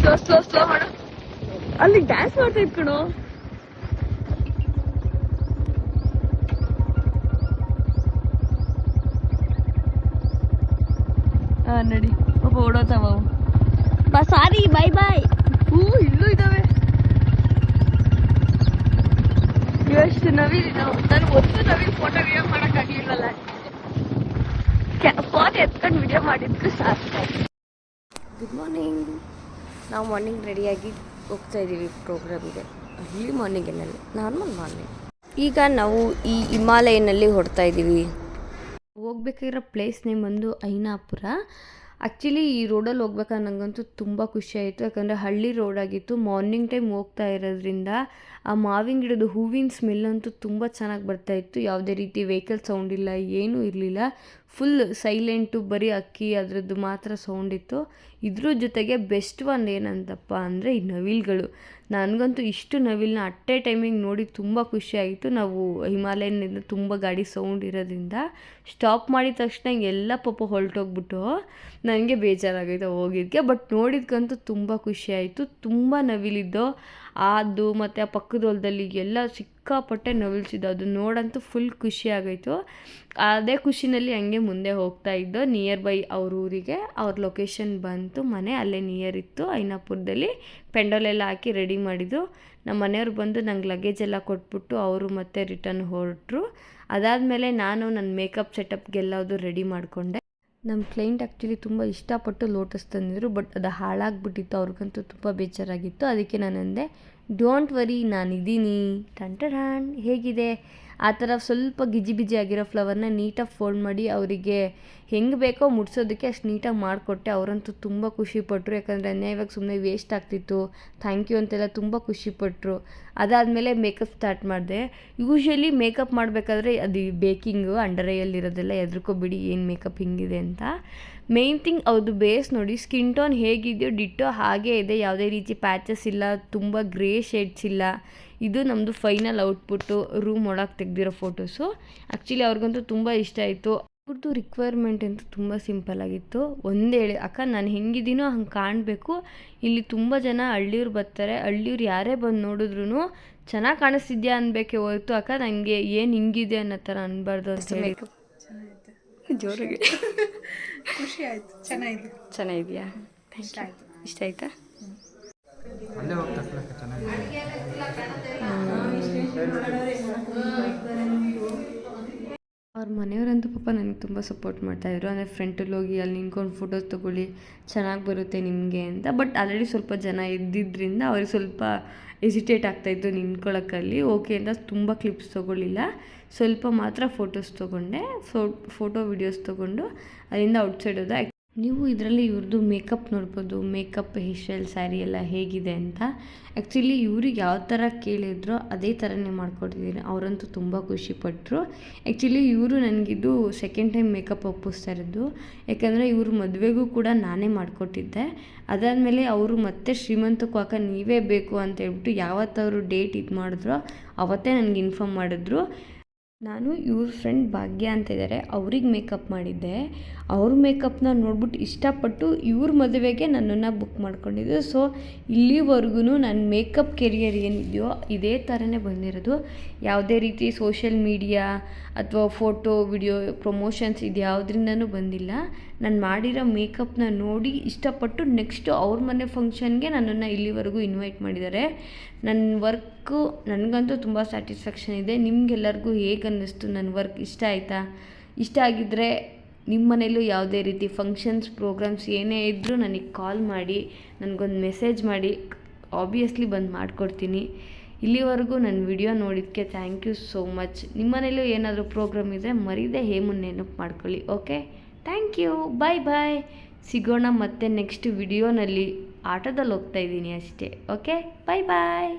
Slow slow slow ಮಾಡು. ಅಲ್ಲಿ dance ಮಾಡ್ತಾ ಇದ್ಕಣು. ನಡಿ ಪಾಪ ಓಡೋತಾವ. ಸಾರಿ ಬೈ ಬಾಯ್. ಇಲ್ಲೂ ಇದಾವೆ ಎಷ್ಟು ನವಿಲಿದಾವೆ. ನಾನು ಒಂದು ನವಿಲ್ ಫೋಟೋ ವಿಡಿಯೋ ಮಾಡೋಕ್ಕಾಗ್ಲಿಲ್ವಲ್ಲ, ಫೋನ್ ಎತ್ಕೊಂಡು ವಿಡಿಯೋ ಮಾಡಿದ್ರು ಸಾಕು. Good morning. ನಾವು ಮಾರ್ನಿಂಗ್ ರೆಡಿಯಾಗಿ ಹೋಗ್ತಾ ಇದ್ದೀವಿ ಪ್ರೋಗ್ರಾಮ್ಗೆ. ಅರ್ಲಿ ಮಾರ್ನಿಂಗಿನಲ್ಲಿ ನಾರ್ಮಲ್ ಮಾರ್ನಿಂಗ್. ಈಗ ನಾವು ಈ ಹಿಮಾಲಯನಲ್ಲಿ ಹೊಡ್ತಾ ಇದ್ದೀವಿ. ಹೋಗ್ಬೇಕಾಗಿರೋ ಪ್ಲೇಸ್ ನೇಮ್ ಬಂದು ಐನಾಪುರ. ಆ್ಯಕ್ಚುಲಿ ಈ ರೋಡಲ್ಲಿ ಹೋಗ್ಬೇಕಾದ್ರೆ ನನಗಂತೂ ತುಂಬ ಖುಷಿ ಆಯಿತು. ಯಾಕಂದರೆ ಹಳ್ಳಿ ರೋಡ್ ಆಗಿತ್ತು. ಮಾರ್ನಿಂಗ್ ಟೈಮ್ ಹೋಗ್ತಾ ಇರೋದ್ರಿಂದ ಆ ಮಾವಿನ ಗಿಡದ ಹೂವಿನ ಸ್ಮೆಲ್ ಅಂತೂ ತುಂಬ ಚೆನ್ನಾಗಿ ಬರ್ತಾಯಿತ್ತು. ಯಾವುದೇ ರೀತಿ ವೆಹಿಕಲ್ ಸೌಂಡ್ ಇಲ್ಲ, ಏನೂ ಇರಲಿಲ್ಲ. ಫುಲ್ ಸೈಲೆಂಟು, ಬರೀ ಅಕ್ಕಿ ಅದರದ್ದು ಮಾತ್ರ ಸೌಂಡ್ ಇತ್ತು. ಇದ್ರ ಜೊತೆಗೆ ಬೆಸ್ಟ್ ಒಂದು ಏನಂತಪ್ಪ ಅಂದರೆ ಈ ನವಿಲುಗಳು. ನನಗಂತೂ ಇಷ್ಟು ನವಿಲನ್ನ ಅಟ್ಟೆ ಟೈಮಿಗೆ ನೋಡಿ ತುಂಬ ಖುಷಿಯಾಗಿತ್ತು. ನಾವು ಹಿಮಾಲಯನಿಂದ ತುಂಬ ಗಾಡಿ ಸೌಂಡ್ ಇರೋದ್ರಿಂದ ಸ್ಟಾಪ್ ಮಾಡಿದ ತಕ್ಷಣ ಎಲ್ಲ ಪಾಪ ಹೊರಟೋಗ್ಬಿಟ್ಟು ನನಗೆ ಬೇಜಾರಾಗೈತೆ ಹೋಗಿದ್ದಕ್ಕೆ. ಬಟ್ ನೋಡಿದ್ಕಂತೂ ತುಂಬ ಖುಷಿಯಾಯಿತು. ತುಂಬ ನವಿಲಿದ್ದು ಅದು ಮತ್ತು ಆ ಪಕ್ಕದ ಹೊಲದಲ್ಲಿ ಎಲ್ಲ ಸಿಕ್ಕಾಪಟ್ಟೆ ನವಿಲ್ಸಿದ್ದು. ಅದು ನೋಡಂತೂ ಫುಲ್ ಖುಷಿ ಆಗೋಯ್ತು. ಅದೇ ಖುಷಿನಲ್ಲಿ ಹಂಗೆ ಮುಂದೆ ಹೋಗ್ತಾ ಇದ್ದೋ ನಿಯರ್ ಬೈ ಅವ್ರ ಊರಿಗೆ. ಅವ್ರ ಲೊಕೇಶನ್ ಬಂತು, ಮನೆ ಅಲ್ಲೇ ನಿಯರ್ ಇತ್ತು. ಐನಾಪುರದಲ್ಲಿ ಪೆಂಡಲೆಲ್ಲ ಹಾಕಿ ರೆಡಿ ಮಾಡಿದ್ದು. ನಮ್ಮ ಮನೆಯವ್ರು ಬಂದು ನಂಗೆ ಲಗೇಜ್ ಎಲ್ಲ ಕೊಟ್ಬಿಟ್ಟು ಅವರು ಮತ್ತೆ ರಿಟರ್ನ್ ಹೊರಟರು. ಅದಾದಮೇಲೆ ನಾನು ನನ್ನ ಮೇಕಪ್ ಸೆಟಪ್ಗೆಲ್ಲದು ರೆಡಿ ಮಾಡಿಕೊಂಡೆ. ನಮ್ಮ ಕ್ಲೈಂಟ್ ಆ್ಯಕ್ಚುಲಿ ತುಂಬ ಇಷ್ಟಪಟ್ಟು ಲೋಟಸ್ ತಂದಿದ್ರು. ಬಟ್ ಅದು ಹಾಳಾಗ್ಬಿಟ್ಟಿತ್ತು. ಅವ್ರಿಗಂತೂ ತುಂಬ ಬೇಜಾರಾಗಿತ್ತು. ಅದಕ್ಕೆ ನಾನು ಅಂದೆ, ಡೋಂಟ್ ವರಿ, ನಾನಿದ್ದೀನಿ. ಟಂಟರಾನ್ ಹೇಗಿದೆ ಆ ಥರ ಸ್ವಲ್ಪ ಗಿಜಿ ಬಿಜಿ ಆಗಿರೋ ಫ್ಲವರ್ನ ನೀಟಾಗಿ ಫೋಲ್ಡ್ ಮಾಡಿ ಅವರಿಗೆ ಹೆಂಗೆ ಬೇಕೋ ಮುಡ್ಸೋದಕ್ಕೆ ಅಷ್ಟು ನೀಟಾಗಿ ಮಾಡಿಕೊಟ್ಟೆ. ಅವರಂತೂ ತುಂಬ ಖುಷಿಪಟ್ಟರು. ಯಾಕಂದರೆ ಅನ್ಯಾಯವಾಗ ಸುಮ್ಮನೆ ವೇಸ್ಟ್ ಆಗ್ತಿತ್ತು. ಥ್ಯಾಂಕ್ ಯು ಅಂತೆಲ್ಲ ತುಂಬ ಖುಷಿಪಟ್ಟರು. ಅದಾದಮೇಲೆ ಮೇಕಪ್ ಸ್ಟಾರ್ಟ್ ಮಾಡಿದೆ. ಯೂಶ್ವಲಿ ಮೇಕಪ್ ಮಾಡಬೇಕಾದ್ರೆ ಅದು ಬೇಕಿಂಗು ಅಂಡರ್ ಐಯಲ್ಲಿರೋದೆಲ್ಲ ಹೆದರ್ಕೋಬಿಡಿ ಏನು ಮೇಕಪ್ ಹಿಂಗಿದೆ ಅಂತ. ಮೇಯ್ನ್ ಥಿಂಗ್ ಅದು ಬೇಸ್ ನೋಡಿ, ಸ್ಕಿನ್ ಟೋನ್ ಹೇಗಿದೆಯೋ ಡಿಟ್ಟೋ ಹಾಗೇ ಇದೆ. ಯಾವುದೇ ರೀತಿ ಪ್ಯಾಚಸ್ ಇಲ್ಲ, ತುಂಬ ಗ್ರೇ ಶೇಡ್ಸ್ ಇಲ್ಲ. ಇದು ನಮ್ಮದು ಫೈನಲ್ ಔಟ್ಪುಟ್ಟು. ರೂಮ್ ಒಳಗೆ ತೆಗೆದಿರೋ ಫೋಟೋಸು. ಆ್ಯಕ್ಚುಲಿ ಅವ್ರಿಗಂತೂ ತುಂಬ ಇಷ್ಟ ಆಯಿತು. ಅವ್ರದ್ದು ರಿಕ್ವೈರ್ಮೆಂಟ್ ಅಂತೂ ತುಂಬ ಸಿಂಪಲ್ ಆಗಿತ್ತು. ಒಂದೇ ಹೇಳಿ, ಅಕ್ಕ ನಾನು ಹೆಂಗಿದ್ದೀನೋ ಹಂಗೆ ಕಾಣಬೇಕು. ಇಲ್ಲಿ ತುಂಬ ಜನ ಹಳ್ಳಿಯವ್ರು ಬರ್ತಾರೆ. ಹಳ್ಳಿಯವ್ರು ಯಾರೇ ಬಂದು ನೋಡಿದ್ರು ಚೆನ್ನಾಗಿ ಕಾಣಿಸ್ತಿದ್ಯಾ ಅನ್ಬೇಕೆ ಹೋಯ್ತು. ಅಕ್ಕ ನನಗೆ ಏನು ಹಿಂಗಿದೆ ಅನ್ನೋ ಥರ ಅನ್ಬಾರ್ದು ಅಂತ ಹೇಳಿ. ಜೋರಿಗೆ ಖುಷಿ ಆಯಿತು. ಚೆನ್ನಾಗಿದೆಯಾ? ಇಷ್ಟ ಆಯ್ತಾ? ಅವ್ರ ಮನೆಯವರಂತೂ ಪಾಪ ನನಗೆ ತುಂಬ ಸಪೋರ್ಟ್ ಮಾಡ್ತಾಯಿದ್ರು. ಅಂದರೆ ಫ್ರಂಟಲ್ಲಿ ಹೋಗಿ ಅಲ್ಲಿ ನಿಂತ್ಕೊಂಡು ಫೋಟೋಸ್ ತೊಗೊಳ್ಳಿ, ಚೆನ್ನಾಗಿ ಬರುತ್ತೆ ನಿಮಗೆ ಅಂತ. ಬಟ್ ಆಲ್ರೆಡಿ ಸ್ವಲ್ಪ ಜನ ಇದ್ದಿದ್ದರಿಂದ ಅವ್ರಿಗೆ ಸ್ವಲ್ಪ ಎಸಿಟೇಟ್ ಆಗ್ತಾಯಿತ್ತು ನಿಂತ್ಕೊಳ್ಳೋಕ್ಕಲ್ಲಿ. ಓಕೆ ಅಂತ ತುಂಬ ಕ್ಲಿಪ್ಸ್ ತೊಗೊಳ್ಳಿಲ್ಲ, ಸ್ವಲ್ಪ ಮಾತ್ರ ಫೋಟೋಸ್ ತೊಗೊಂಡೆ. ಫೋಟೋ ವಿಡಿಯೋಸ್ ತೊಗೊಂಡು ಅಲ್ಲಿಂದ ಔಟ್ಸೈಡ್ ಹೋದ. ನೀವು ಇದರಲ್ಲಿ ಇವ್ರದ್ದು ಮೇಕಪ್ ನೋಡ್ಬೋದು. ಮೇಕಪ್, ಹೇರ್ ಸ್ಟೈಲ್, ಸ್ಯಾರಿ ಎಲ್ಲ ಹೇಗಿದೆ ಅಂತ. ಆ್ಯಕ್ಚುಲಿ ಇವ್ರಿಗೆ ಯಾವ ಥರ ಕೇಳಿದ್ರೋ ಅದೇ ಥರನೇ ಮಾಡ್ಕೊಟ್ಟಿದ್ದೀನಿ. ಅವರಂತೂ ತುಂಬ ಖುಷಿಪಟ್ಟರು. ಆ್ಯಕ್ಚುಲಿ ಇವರು ನನಗಿದು ಸೆಕೆಂಡ್ ಟೈಮ್ ಮೇಕಪ್ ಒಪ್ಪಿಸ್ತಾ ಇರೋದು. ಯಾಕಂದರೆ ಇವ್ರ ಮದುವೆಗೂ ಕೂಡ ನಾನೇ ಮಾಡಿಕೊಟ್ಟಿದ್ದೆ. ಅದಾದಮೇಲೆ ಅವರು ಮತ್ತೆ ಶ್ರೀಮಂತಕ್ಕೂ ಅಕ್ಕ ನೀವೇ ಬೇಕು ಅಂತ ಹೇಳ್ಬಿಟ್ಟು ಯಾವತ್ತವರು ಡೇಟ್ ಇದು ಮಾಡಿದ್ರೋ ಅವತ್ತೇ ನನಗೆ ಇನ್ಫಾರ್ಮ್ ಮಾಡಿದ್ರು. ನಾನು ಇವ್ರ ಫ್ರೆಂಡ್ ಭಾಗ್ಯ ಅಂತ ಇದ್ದಾರೆ, ಅವ್ರಿಗೆ ಮೇಕಪ್ ಮಾಡಿದ್ದೆ. ಅವ್ರ ಮೇಕಪ್ನ ನೋಡ್ಬಿಟ್ಟು ಇಷ್ಟಪಟ್ಟು ಇವ್ರ ಮದುವೆಗೆ ನನ್ನನ್ನು ಬುಕ್ ಮಾಡ್ಕೊಂಡಿದ್ದು. ಸೊ ಇಲ್ಲಿವರೆಗೂ ನನ್ನ ಮೇಕಪ್ ಕೆರಿಯರ್ ಏನಿದೆಯೋ ಇದೇ ಥರನೇ ಬಂದಿರೋದು. ಯಾವುದೇ ರೀತಿ ಸೋಷಿಯಲ್ ಮೀಡಿಯಾ ಅಥವಾ ಫೋಟೋ ವಿಡಿಯೋ ಪ್ರಮೋಷನ್ಸ್ ಇದು ಯಾವುದರಿಂದನೂ ಬಂದಿಲ್ಲ. ನಾನು ಮಾಡಿರೋ ಮೇಕಪ್ನ ನೋಡಿ ಇಷ್ಟಪಟ್ಟು ನೆಕ್ಸ್ಟು ಅವ್ರ ಮನೆ ಫಂಕ್ಷನ್ಗೆ ನನ್ನನ್ನು ಇಲ್ಲಿವರೆಗೂ ಇನ್ವೈಟ್ ಮಾಡಿದ್ದಾರೆ. ನನ್ನ ವರ್ಕು ನನಗಂತೂ ತುಂಬ ಸ್ಯಾಟಿಸ್ಫ್ಯಾಕ್ಷನ್ ಇದೆ. ನಿಮಗೆಲ್ಲರಿಗೂ ಹೇಗೆ ಅನ್ನಿಸ್ತು ನನ್ನ ವರ್ಕ್? ಇಷ್ಟ ಆಯಿತಾ? ಇಷ್ಟ ಆಗಿದ್ದರೆ ನಿಮ್ಮ ಮನೇಲೂ ಯಾವುದೇ ರೀತಿ ಫಂಕ್ಷನ್ಸ್, ಪ್ರೋಗ್ರಾಮ್ಸ್ ಏನೇ ಇದ್ದರೂ ನನಗೆ ಕಾಲ್ ಮಾಡಿ, ನನಗೊಂದು ಮೆಸೇಜ್ ಮಾಡಿ, ಆಬ್ವಿಯಸ್ಲಿ ಬಂದು ಮಾಡಿಕೊಡ್ತೀನಿ. ಇಲ್ಲಿವರೆಗೂ ನನ್ನ ವಿಡಿಯೋ ನೋಡಿದ್ದಕ್ಕೆ ಥ್ಯಾಂಕ್ ಯು ಸೋ ಮಚ್. ನಿಮ್ಮ ಮನೇಲೂ ಏನಾದರೂ ಪ್ರೋಗ್ರಾಮ್ ಇದ್ದರೆ ಮರೀದೆ ಹೇಮನ್ನು ನೆನಪು ಮಾಡ್ಕೊಳ್ಳಿ. ಓಕೆ, ಥ್ಯಾಂಕ್ ಯು, ಬಾಯ್ ಬಾಯ್. ಸಿಗೋಣ ಮತ್ತೆ ನೆಕ್ಸ್ಟ್ ವಿಡಿಯೋನಲ್ಲಿ. ಆಟೋದಲ್ಲಿ ಹೋಗ್ತಾಯಿದ್ದೀನಿ ಅಷ್ಟೇ. ಓಕೆ, ಬಾಯ್ ಬಾಯ್.